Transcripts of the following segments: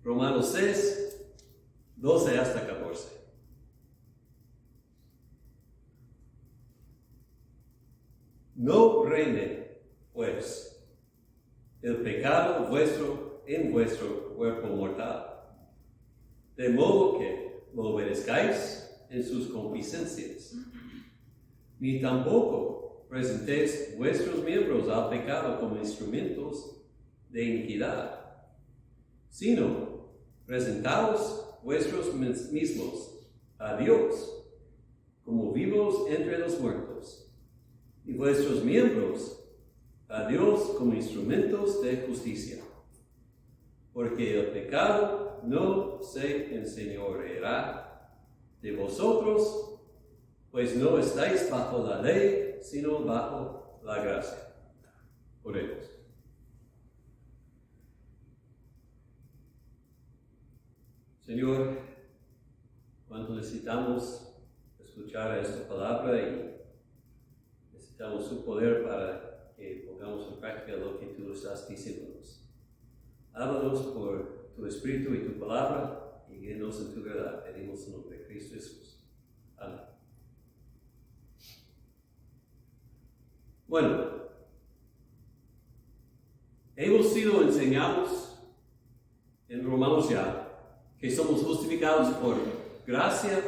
Romanos 6, 12 hasta 14. No reine, pues, el pecado vuestro en vuestro cuerpo mortal, de modo que lo obedezcáis en sus concupiscencias, ni tampoco presentéis vuestros miembros al pecado como instrumentos de iniquidad, sino presentaos vuestros mismos a Dios como vivos entre los muertos, y vuestros miembros a Dios como instrumentos de justicia. Porque el pecado no se enseñoreará de vosotros, pues no estáis bajo la ley, sino bajo la gracia. Oremos. Señor, cuando necesitamos escuchar esta palabra y necesitamos su poder para que pongamos en práctica lo que tú estás diciéndonos. Háblanos por tu Espíritu y tu palabra y guíanos en tu verdad. Pedimos en nombre de Cristo Jesús. Amén. Bueno, hemos sido enseñados en Romanos ya que somos justificados por gracia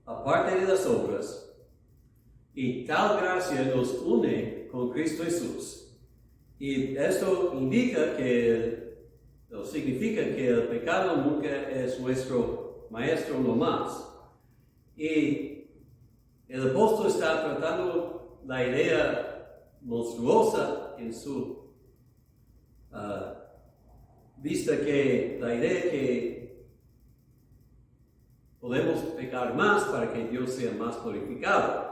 aparte de las obras. Y tal gracia nos une con Cristo Jesús. Y esto significa que el pecado nunca es nuestro maestro nomás. Y el apóstol está tratando la idea monstruosa en su vista, que la idea que podemos pecar más para que Dios sea más glorificado.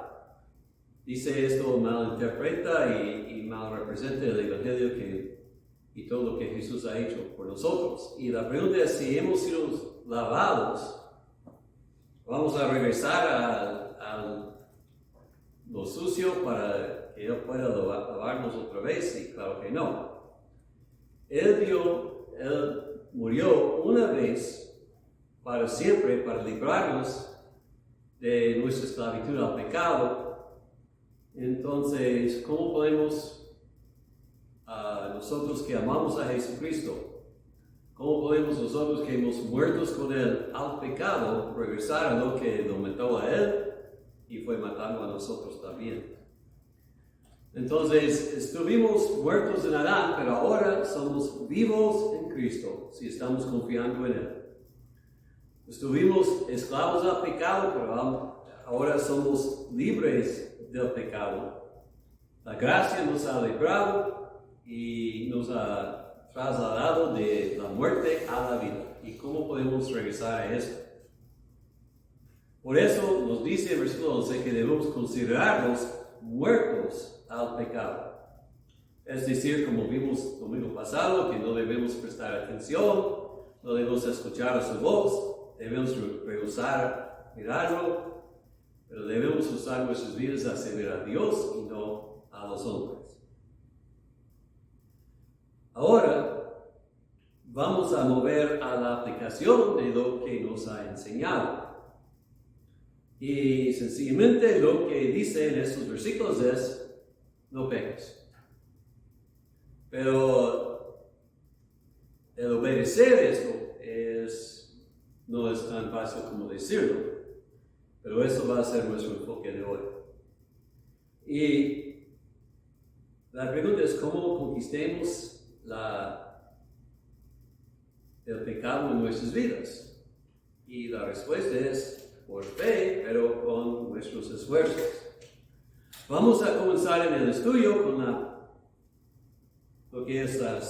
Dice esto, malinterpreta y mal representa el Evangelio y todo lo que Jesús ha hecho por nosotros. Y la pregunta es si hemos sido lavados, vamos a regresar a lo sucio para que Él pueda lavarnos otra vez, y claro que no. Él murió una vez para siempre para librarnos de nuestra esclavitud al pecado. Entonces, ¿cómo podemos, nosotros que amamos a Jesucristo, cómo podemos nosotros que hemos muerto con Él al pecado, regresar a lo que lo mató a Él y fue matando a nosotros también? Entonces, estuvimos muertos en Adán, pero ahora somos vivos en Cristo, si estamos confiando en Él. Estuvimos esclavos al pecado, pero ahora somos libres del pecado. La gracia nos ha librado y nos ha trasladado de la muerte a la vida. ¿Y cómo podemos regresar a eso? Por eso nos dice el versículo 11 que debemos considerarnos muertos al pecado. Es decir, como vimos el domingo pasado, que no debemos prestar atención, no debemos escuchar a su voz, debemos rehusar mirarlo, pero debemos usar nuestras vidas a servir a Dios y no a los hombres. Ahora vamos a mover a la aplicación de lo que nos ha enseñado. Y sencillamente lo que dice en estos versículos es: no peques. Pero el obedecer esto no es tan fácil como decirlo. Pero eso va a ser nuestro enfoque de hoy. Y la pregunta es: ¿cómo conquistemos el pecado en nuestras vidas? Y la respuesta es por fe, pero con nuestros esfuerzos. Vamos a comenzar en el estudio con lo que es la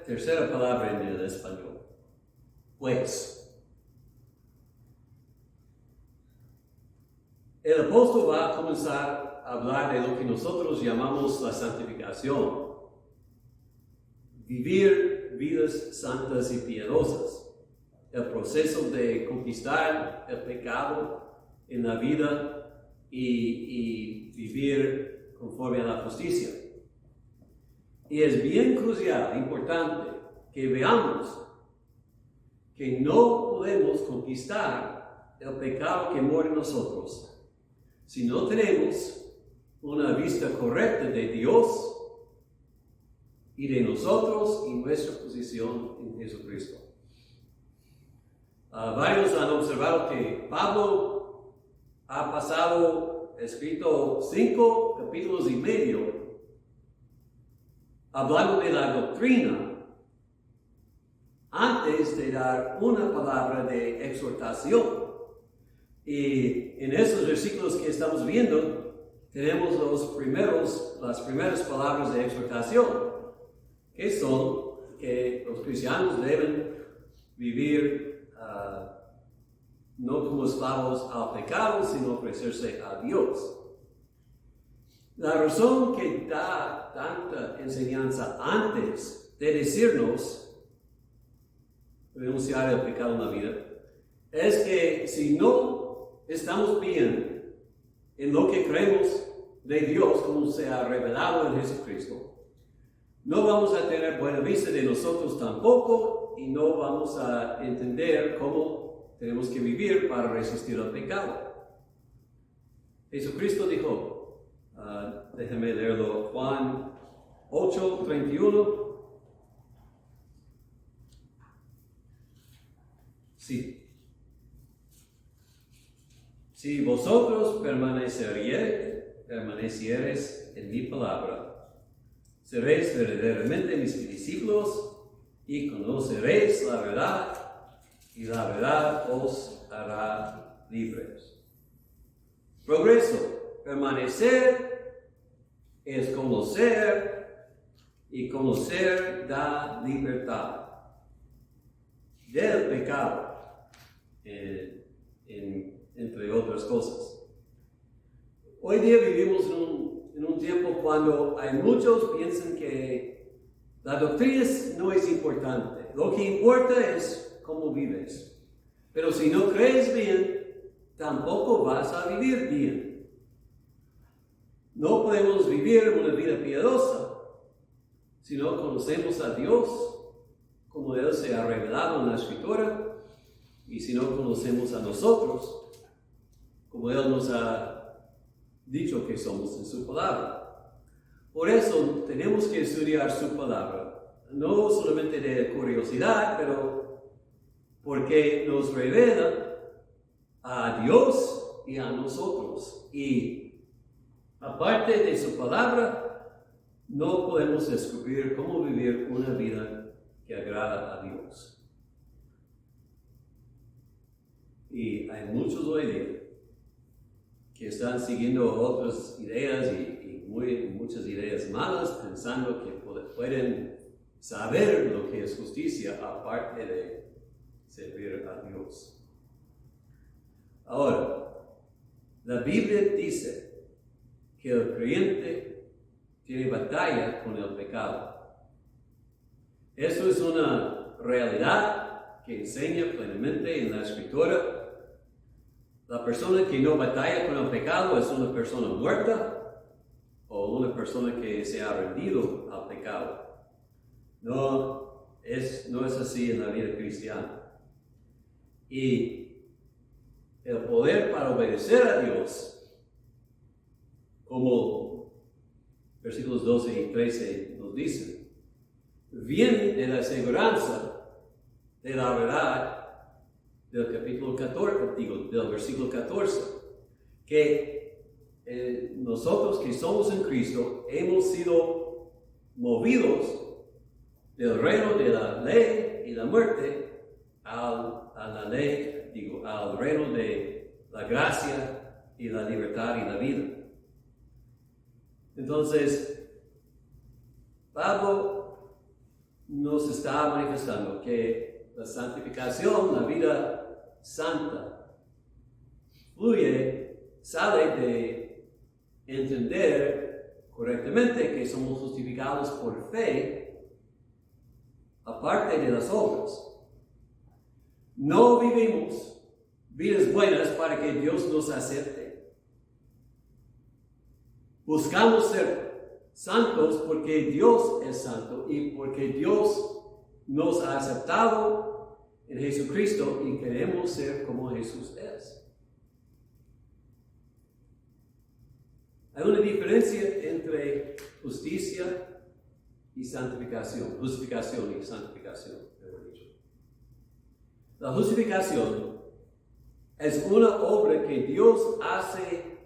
tercera palabra en el español. Pues, el apóstol va a comenzar a hablar de lo que nosotros llamamos la santificación. Vivir vidas santas y piadosas. El proceso de conquistar el pecado en la vida y vivir conforme a la justicia. Y es bien crucial, importante, que veamos que no podemos conquistar el pecado que mora en nosotros si no tenemos una vista correcta de Dios y de nosotros y nuestra posición en Jesucristo. Varios han observado que Pablo ha escrito 5 capítulos y medio hablando de la doctrina antes de dar una palabra de exhortación. Y en esos versículos que estamos viendo, tenemos las primeras palabras de exhortación, que son que los cristianos deben vivir no como esclavos al pecado, sino ofrecerse a Dios. La razón que da tanta enseñanza antes de decirnos renunciar al pecado en la vida es que si no estamos bien en lo que creemos de Dios como se ha revelado en Jesucristo, no vamos a tener buena vista de nosotros tampoco y no vamos a entender cómo tenemos que vivir para resistir al pecado. Jesucristo dijo, déjame leerlo, Juan 8:31. Sí. Si vosotros permaneciereis en mi palabra, seréis verdaderamente mis discípulos y conoceréis la verdad, y la verdad os hará libres. Progreso. Permanecer es conocer, y conocer da libertad del pecado, entre otras cosas. Hoy día vivimos en un tiempo cuando hay muchos piensan que la doctrina no es importante. Lo que importa es cómo vives. Pero si no crees bien, tampoco vas a vivir bien. No podemos vivir una vida piadosa si no conocemos a Dios como Él se ha revelado en la Escritura, y si no conocemos a nosotros como Él nos ha dicho que somos en su palabra. Por eso tenemos que estudiar su palabra, no solamente de curiosidad, pero porque nos revela a Dios y a nosotros. Y aparte de su palabra, no podemos descubrir cómo vivir una vida que agrada a Dios. Y hay muchos hoy día que están siguiendo otras ideas y muchas ideas malas, pensando que pueden saber lo que es justicia aparte de servir a Dios. Ahora, la Biblia dice que el creyente tiene batalla con el pecado. Eso es una realidad que enseña plenamente en la Escritura. La persona que no batalla con el pecado es una persona muerta o una persona que se ha rendido al pecado. No es así en la vida cristiana. Y el poder para obedecer a Dios, como versículos 12 y 13 nos dicen, viene de la aseguranza de la verdad del capítulo 14, del versículo 14, que nosotros que somos en Cristo hemos sido movidos del reino de la ley y la muerte al reino de la gracia y la libertad y la vida. Entonces, Pablo nos está manifestando que la santificación, la vida santa, sale de entender correctamente que somos justificados por fe, aparte de las obras. No vivimos vidas buenas para que Dios nos acepte. Buscamos ser santos porque Dios es santo y porque Dios nos ha aceptado en Jesucristo y queremos ser como Jesús es. Hay una diferencia entre justicia y santificación. Justificación y santificación, mejor dicho. La justificación es una obra que Dios hace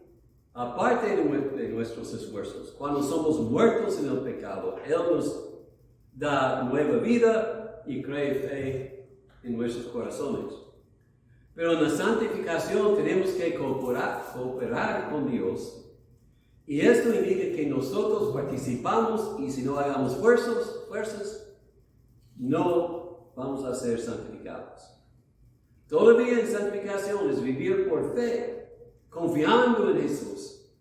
aparte de nuestros esfuerzos. Cuando somos muertos en el pecado, Él nos da nueva vida y cree fe en nuestros corazones. Pero en la santificación tenemos que cooperar con Dios. Y esto indica que nosotros participamos y si no hagamos fuerzas, no vamos a ser santificados. Todavía en santificación es vivir por fe, confiando en Jesús,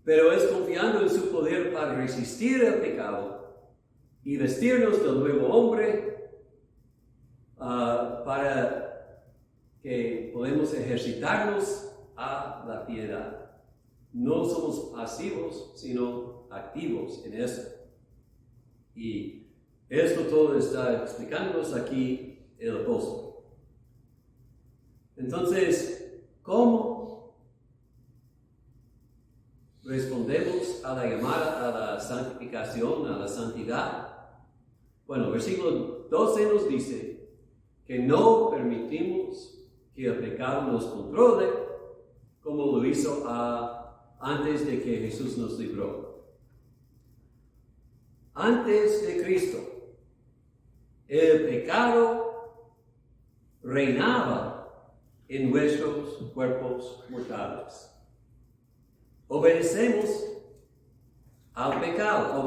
pero es confiando en su poder para resistir el pecado y vestirnos del nuevo hombre para que podamos ejercitarnos a la piedad. No somos pasivos, sino activos en eso. Y esto todo está explicándonos aquí el apóstol. Entonces, ¿cómo respondemos a la llamada a la santificación, a la santidad? Bueno, versículo 12 nos dice que no permitimos que el pecado nos controle como lo hizo antes de que Jesús nos libró. Antes de Cristo, el pecado reinaba en nuestros cuerpos mortales. Obedecimos al pecado.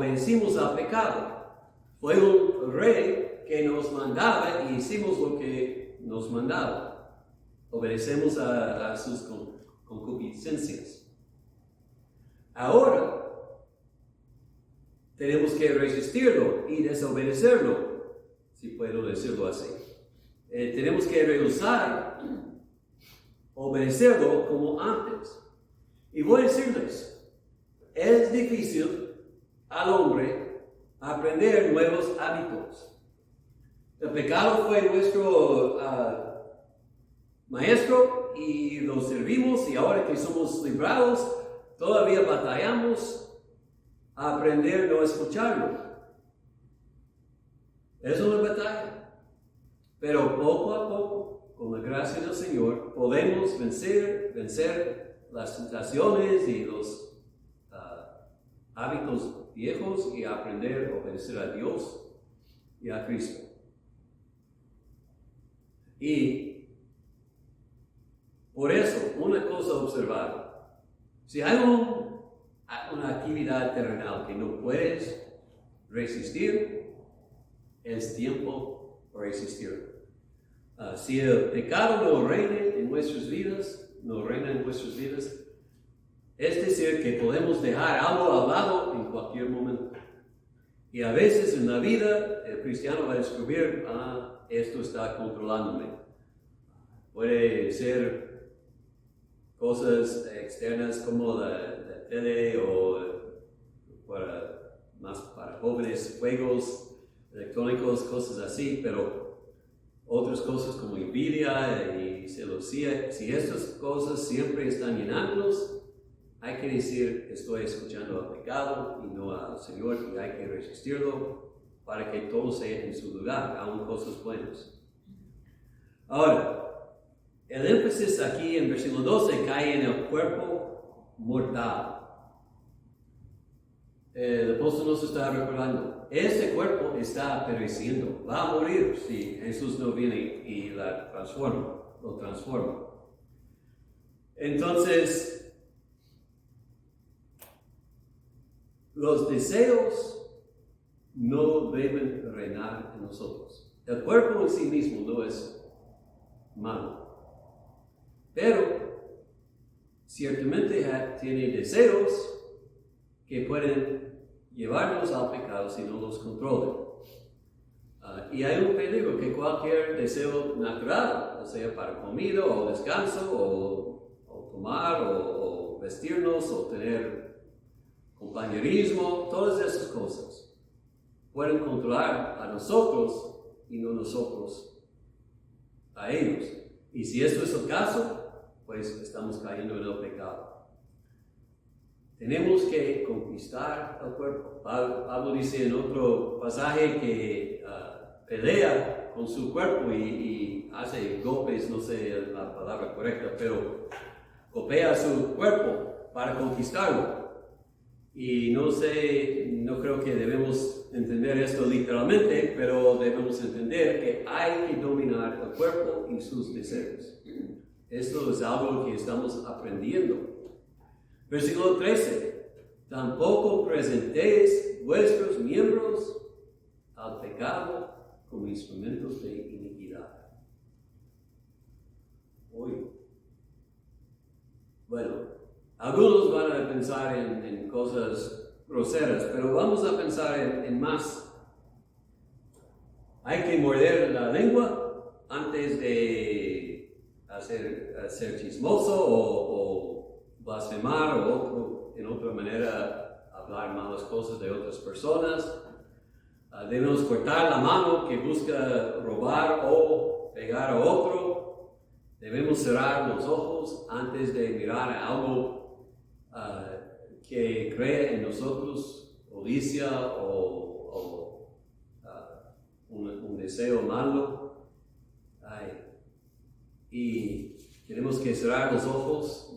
Fue un rey que nos mandaba y hicimos lo que nos mandaba. Obedecemos a sus concupiscencias. Ahora tenemos que resistirlo y desobedecerlo, si puedo decirlo así. Tenemos que rehusar obedecerlo como antes. Y voy a decirles, es difícil al hombre aprender nuevos hábitos. El pecado fue nuestro maestro y lo servimos, y ahora que somos librados, todavía batallamos a aprender a no escucharlo. Es una batalla. Pero poco a poco, con la gracia del Señor, podemos vencer las tentaciones y los hábitos viejos y aprender a obedecer a Dios y a Cristo. Y por eso, una cosa a observar: si hay una actividad terrenal que no puedes resistir, es tiempo para resistirlo. Si el pecado no reina en nuestras vidas, es decir, que podemos dejar algo al lado en cualquier momento. Y a veces en la vida el cristiano va a descubrir, esto está controlándome. Puede ser cosas externas como la tele o para jóvenes, juegos electrónicos, cosas así, pero otras cosas como envidia y celosía. Si estas cosas siempre están llenándonos, hay que decir, estoy escuchando al pecado y no al Señor, y hay que resistirlo para que todo sea en su lugar, aun cosas buenas. Ahora, el énfasis aquí en versículo 12 cae en el cuerpo mortal. El apóstol nos está recordando, este cuerpo está pereciendo, va a morir si Jesús no viene y lo transforma. Entonces, los deseos no deben reinar en nosotros. El cuerpo en sí mismo no es malo, pero ciertamente tiene deseos que pueden llevarnos al pecado si no los controlan. Y hay un peligro que cualquier deseo natural, o sea para comida o descanso o tomar o vestirnos o tener compañerismo, todas esas cosas pueden controlar a nosotros y no nosotros a ellos. Y si esto es el caso, pues estamos cayendo en el pecado. Tenemos que conquistar el cuerpo. Pablo dice en otro pasaje que pelea con su cuerpo y hace golpes, no sé la palabra correcta, pero golpea su cuerpo para conquistarlo. Y no creo que debemos entender esto literalmente, pero debemos entender que hay que dominar el cuerpo y sus deseos. Esto es algo que estamos aprendiendo. Versículo 13. Tampoco presentéis vuestros miembros al pecado como instrumentos de iniquidad. Bueno, algunos van a pensar en cosas groseras, pero vamos a pensar en más. Hay que morder la lengua antes de ser chismoso o blasfemar o en otra manera hablar malas cosas de otras personas. Debemos cortar la mano que busca robar o pegar a otro. Debemos cerrar los ojos antes de mirar a algo que cree en nosotros, codicia o un deseo malo. Y tenemos que cerrar los ojos,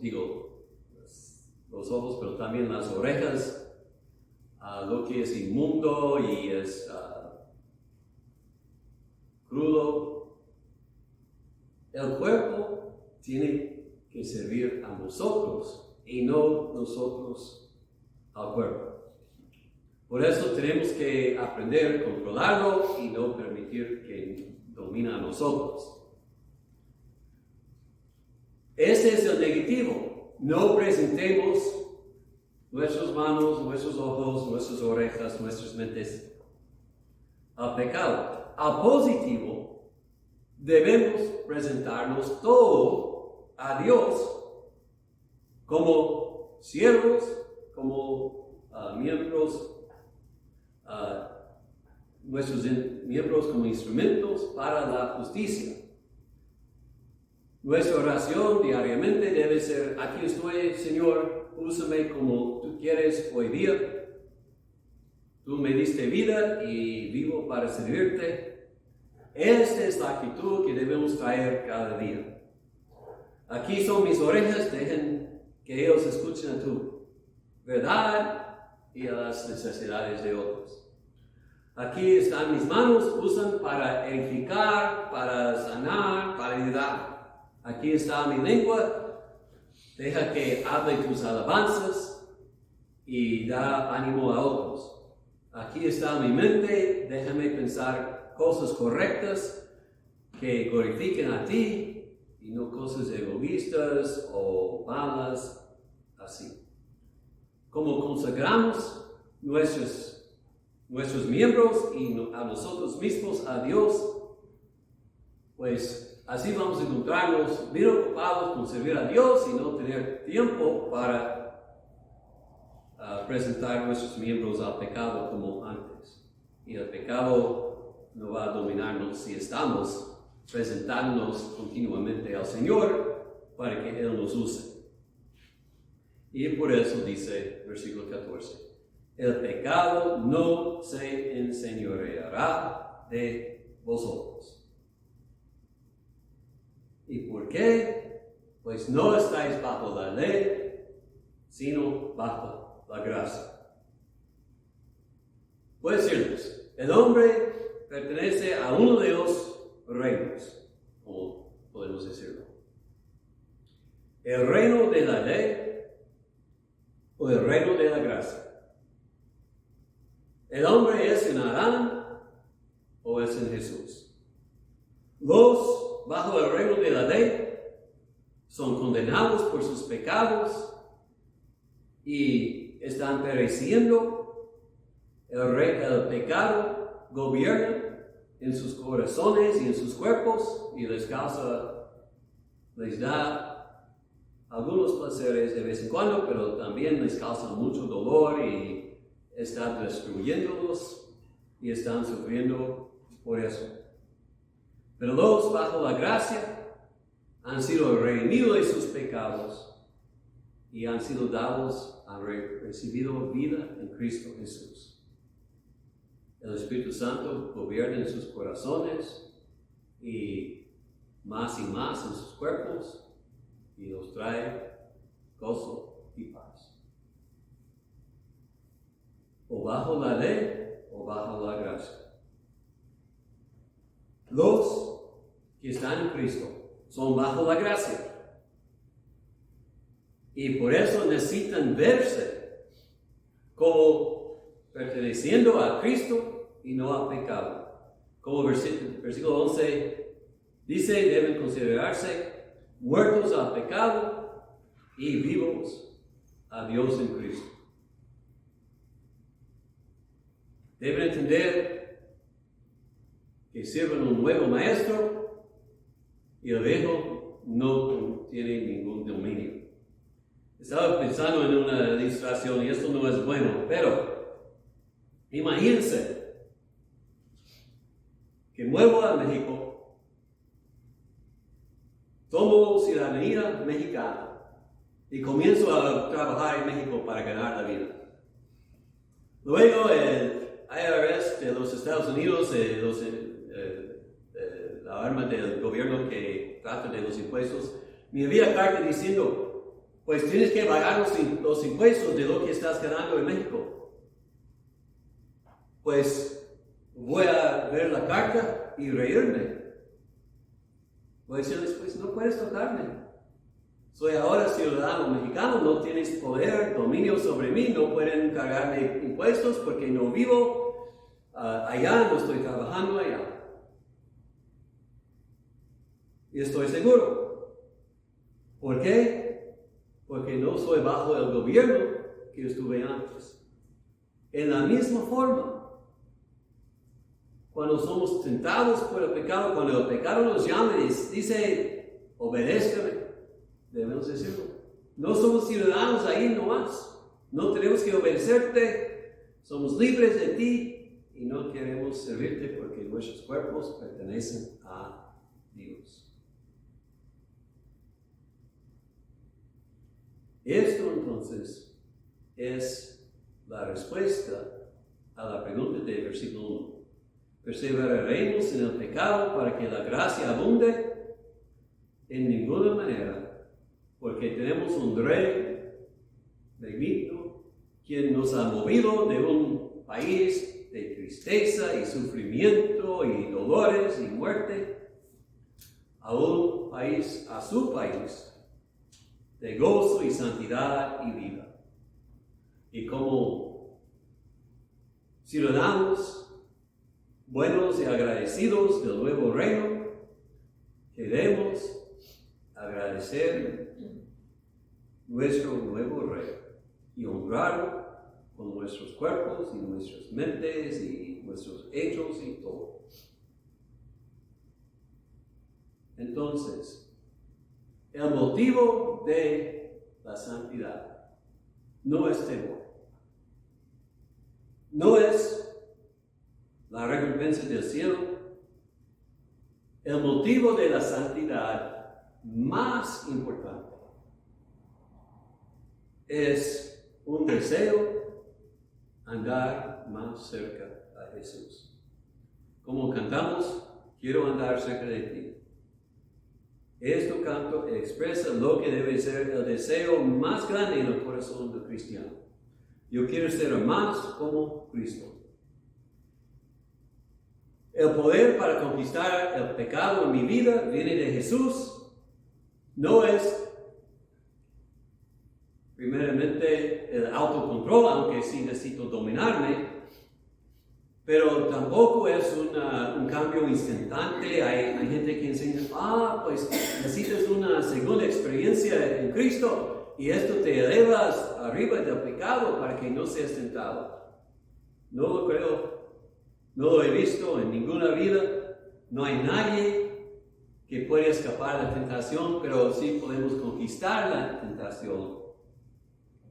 los ojos, pero también las orejas, a lo que es inmundo y es crudo. El cuerpo tiene que servir a nosotros y no nosotros al cuerpo. Por eso tenemos que aprender a controlarlo y no permitir que domine a nosotros. Ese es el negativo. No presentemos nuestras manos, nuestros ojos, nuestras orejas, nuestras mentes al pecado. Al positivo, debemos presentarnos todo a Dios como siervos, como miembros, nuestros miembros como instrumentos para la justicia. Nuestra oración diariamente debe ser: aquí estoy, Señor, úsame como tú quieres hoy día. Tú me diste vida y vivo para servirte. Esta es la actitud que debemos traer cada día. Aquí son mis orejas, dejen que ellos escuchen a tu verdad y a las necesidades de otros. Aquí están mis manos, usan para edificar, para sanar, para ayudar. Aquí está mi lengua, deja que hable tus alabanzas y da ánimo a otros. Aquí está mi mente, déjame pensar cosas correctas que glorifiquen a ti y no cosas egoístas o malas, así. Como consagramos nuestros miembros y a nosotros mismos a Dios, pues así vamos a encontrarnos bien ocupados con servir a Dios y no tener tiempo para presentar nuestros miembros al pecado como antes. Y el pecado no va a dominarnos si estamos presentándonos continuamente al Señor para que Él nos use. Y por eso dice versículo 14, el pecado no se enseñoreará de vosotros. ¿Y por qué? Pues no estáis bajo la ley, sino bajo la gracia. Puede decirles, el hombre pertenece a uno de los reinos, como podemos decirlo. El reino de la ley o el reino de la gracia. El hombre es en Adán o es en Jesús. Los bajo el reino de la ley son condenados por sus pecados y están pereciendo. El pecado gobierna en sus corazones y en sus cuerpos y les da algunos placeres de vez en cuando, pero también les causan mucho dolor y están destruyéndolos y están sufriendo por eso. Pero los bajo la gracia han sido redimidos de sus pecados y han sido dados, han recibido vida en Cristo Jesús. El Espíritu Santo gobierna en sus corazones y más en sus cuerpos y los trae gozo y paz. O bajo la ley o bajo la gracia. Los que están en Cristo son bajo la gracia. Y por eso necesitan verse como perteneciendo a Cristo y no al pecado. Como versículo 11 dice, deben considerarse muertos al pecado y vivos a Dios en Cristo. Deben entender que sirven un nuevo maestro y el viejo no tiene ningún dominio. Estaba pensando en una ilustración y esto no es bueno, pero imagínense que vuelvo a México, tomo ciudadanía mexicana y comienzo a trabajar en México para ganar la vida. Luego el IRS de los Estados Unidos, la arma del gobierno que trata de los impuestos, me envía carta diciendo, pues tienes que pagar los impuestos de lo que estás ganando en México. Pues voy a ver la carta y reírme. Voy a decirles, pues no puedes tocarme. Soy ahora ciudadano mexicano, no tienes poder, dominio sobre mí, no pueden cargarme impuestos porque no vivo allá, no estoy trabajando allá. Y estoy seguro. ¿Por qué? Porque no soy bajo el gobierno que estuve antes. En la misma forma, cuando somos tentados por el pecado, cuando el pecado nos llama y dice, obedézcame, debemos decirlo. No somos ciudadanos ahí nomás. No tenemos que obedecerte. Somos libres de ti y no queremos servirte porque nuestros cuerpos pertenecen a Dios. Esto entonces es la respuesta a la pregunta del versículo 1. ¿Perseveraremos en el pecado para que la gracia abunde? En ninguna manera, porque tenemos un Rey benigno, quien nos ha movido de un país de tristeza y sufrimiento y dolores y muerte a un país, a su país, de gozo y santidad y vida. Y como ciudadanos buenos y agradecidos del nuevo reino, queremos agradecer nuestro nuevo rey y honrarlo con nuestros cuerpos y nuestras mentes y nuestros hechos y todo. Entonces, el motivo de la santidad no es temor, no es la recompensa del cielo. El motivo de la santidad más importante es un deseo andar más cerca a Jesús. Como cantamos, quiero andar cerca de ti. Este canto expresa lo que debe ser el deseo más grande en el corazón del cristiano. Yo quiero ser más como Cristo. El poder para conquistar el pecado en mi vida viene de Jesús. No es primeramente el autocontrol, aunque sí necesito dominarme, pero tampoco es un cambio instantáneo. Hay gente que enseña, pues necesitas una segunda experiencia en Cristo y esto te elevas arriba del pecado para que no seas tentado. No lo creo, no lo he visto en ninguna vida. No hay nadie que puede escapar de la tentación, pero sí podemos conquistar la tentación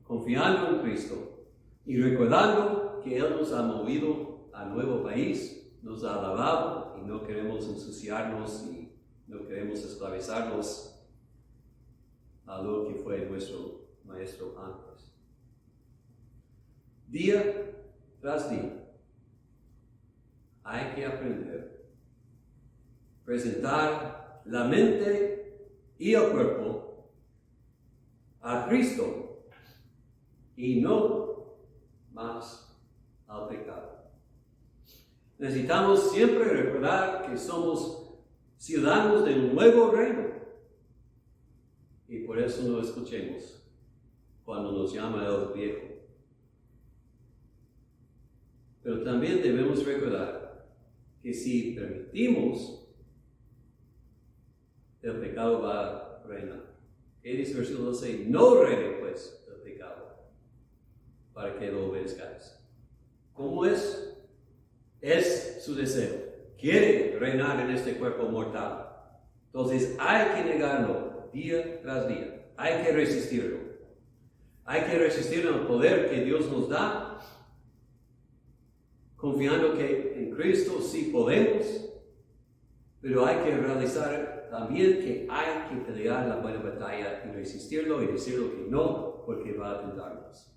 confiando en Cristo y recordando que Él nos ha movido a nuevo país, nos ha lavado y no queremos ensuciarnos y no queremos esclavizarnos a lo que fue nuestro maestro antes. Día tras día hay que aprender a presentar la mente y el cuerpo a Cristo y no más al pecado. Necesitamos siempre recordar que somos ciudadanos de un nuevo reino y por eso no escuchemos cuando nos llama el viejo. Pero también debemos recordar que si permitimos, el pecado va a reinar. ¿Qué dice el versículo 12? No reine pues el pecado para que lo obedezcáis. ¿Cómo es? Es su deseo. Quiere reinar en este cuerpo mortal. Entonces hay que negarlo día tras día. Hay que resistirlo. Hay que resistir el poder que Dios nos da, confiando que en Cristo sí podemos, pero hay que realizar también que hay que pelear la buena batalla y resistirlo y decirlo que no, porque va a tentarnos.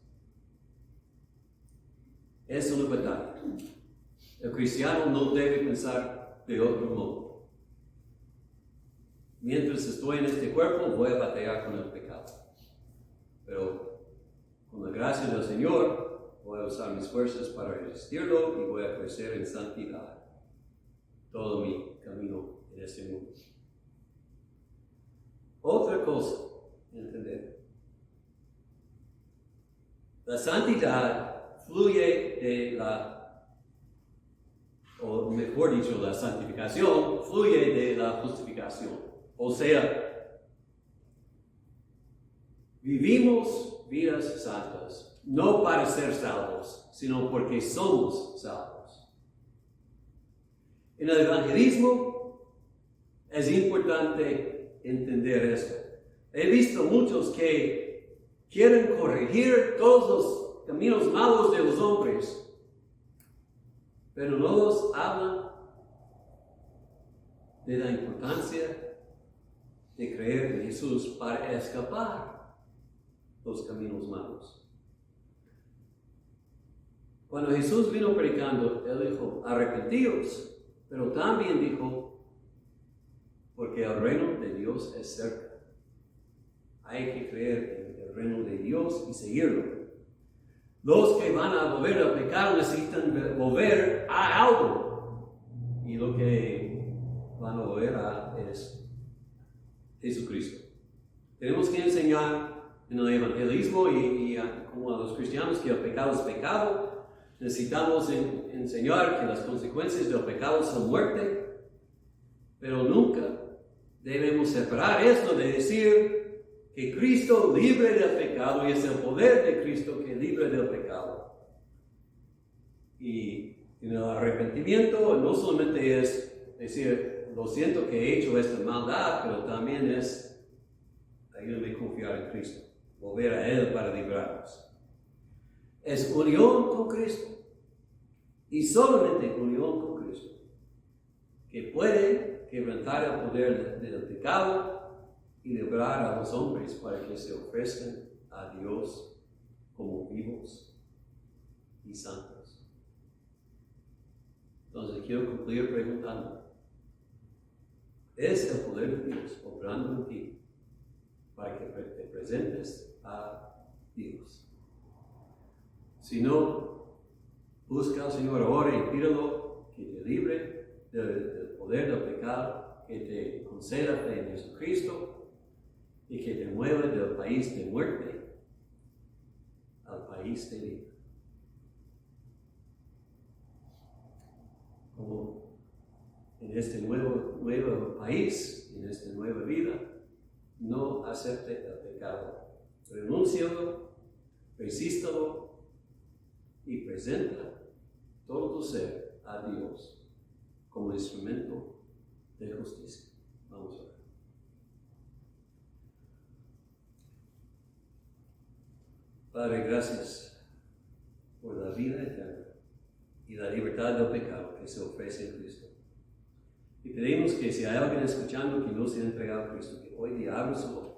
Es una batalla. El cristiano no debe pensar de otro modo. Mientras estoy en este cuerpo, voy a batallar con el pecado. Pero con la gracia del Señor, voy a usar mis fuerzas para resistirlo y voy a crecer en santidad todo mi camino en este mundo. Otra cosa, entender. La santidad fluye de o mejor dicho, la santificación fluye de la justificación. O sea, vivimos vidas santas, no para ser salvos, sino porque somos salvos. En el evangelismo es importante entender esto. He visto muchos que quieren corregir todos los caminos malos de los hombres, pero no nos hablan de la importancia de creer en Jesús para escapar los caminos malos. Cuando Jesús vino predicando, Él dijo, arrepentíos, pero también dijo, porque el reino de Dios es cerca. Hay que creer en el reino de Dios y seguirlo. Los que van a volver al pecado necesitan volver a algo. Y lo que van a volver a es Jesucristo. Tenemos que enseñar en el evangelismo y como a los cristianos que el pecado es pecado. Necesitamos enseñar que las consecuencias del pecado son muerte. Pero nunca debemos separar esto de decir que Cristo libre del pecado y es el poder de Cristo que libre del pecado. Y en el arrepentimiento no solamente es decir, lo siento que he hecho esta maldad, pero también es ayúdame a confiar en Cristo, volver a Él para librarnos. Es unión con Cristo y solamente unión con Cristo que puede quebrantar el poder del pecado y librar a los hombres para que se ofrezcan a Dios como vivos y santos. Entonces quiero concluir preguntando, ¿es el poder de Dios obrando en ti para que te presentes a Dios? Si no, busca al Señor, ora y pídelo que te libre del poder del pecado, que te conceda fe en Jesucristo y que te mueva del país de muerte al país de vida. Como en este nuevo país, en esta nueva vida, no acepte el pecado. Renúncialo, resístalo y presenta todo tu ser a Dios como instrumento de justicia. Vamos a ver. Padre, gracias por la vida eterna y la libertad del pecado que se ofrece en Cristo. Y pedimos que si hay alguien escuchando que no se ha entregado a Cristo, que hoy día abra su ojo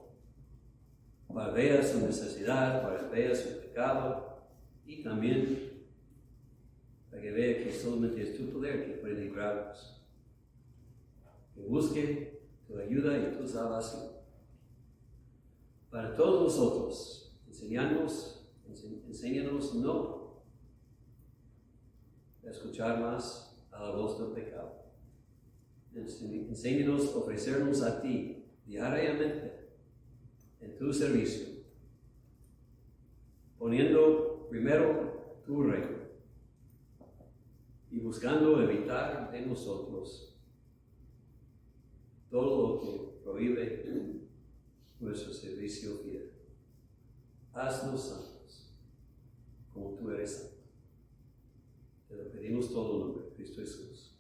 para ver su necesidad, para ver su pecado y también para que vea que solamente es tu poder que puede librarnos. Que busque tu ayuda y tu salvación. Para todos nosotros, enséñanos no a escuchar más a la voz del pecado. Enséñanos a ofrecernos a ti diariamente en tu servicio, poniendo primero tu reino y buscando evitar de nosotros todo lo que prohíbe nuestro servicio fiel. Haznos santos, como tú eres santo. Te lo pedimos todo en nombre de Cristo Jesús.